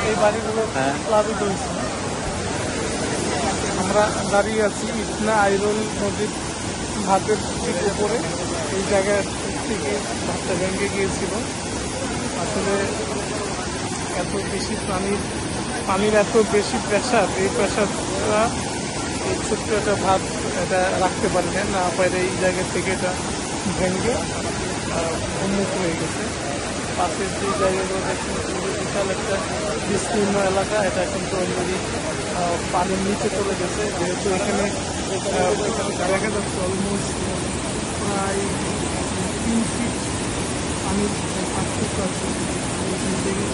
এই বাড়িগুলো প্লাবিত হয়েছে। আমরা দাঁড়িয়ে আছি ইটনা আইরন নদীর ঘাটের ঠিক উপরে। এই জায়গা থেকে ঘাটটা ভেঙে গিয়েছিল। আসলে এত বেশি পানির এত বেশি প্রেশার, এই প্রেশারটা এই ছোট্ট একটা ভাত এটা রাখতে পারে না পারে, এই জায়গা থেকে এটা ভেঙে উন্মুক্ত হয়ে গেছে। পাশের যে জায়গাগুলো দেখছেন বিশাল একটা বিস্তীর্ণ এলাকা, এটা কিন্তু অলরেডি পানির নিচে চলে গেছে। যেহেতু এখানে দেখা যাচ্ছে অলমোস্ট প্রায় 3 ফিট পানির পার্থক্য আছে। এখান থেকে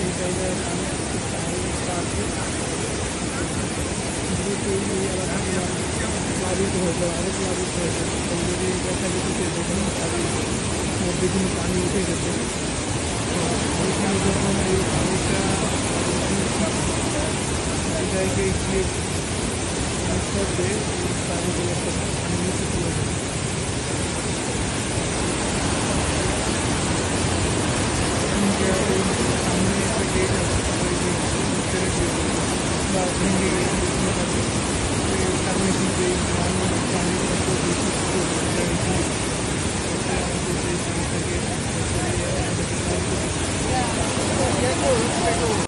এই জায়গায় পানি আছে, যেহেতু এই এলাকাগুলো প্লাবিত হয়ে যায়, আরও প্লাবিত হয়ে যায়। অলরেডি দেখা যেতেছে যেখানে তাদের মধ্যে কিন্তু পানি উঠে গেছে। ওইখানে যখন এই পানিটা এই জায়গায় গিয়ে করবে, এই পানিগুলো পানি নিচে চলে যাবে। সামনে একটা গেট আছে, ওই গেট বা ভেঙে গেছে, কারণে কিন্তু এই পানির এত বেশি আমাদের সেই থেকে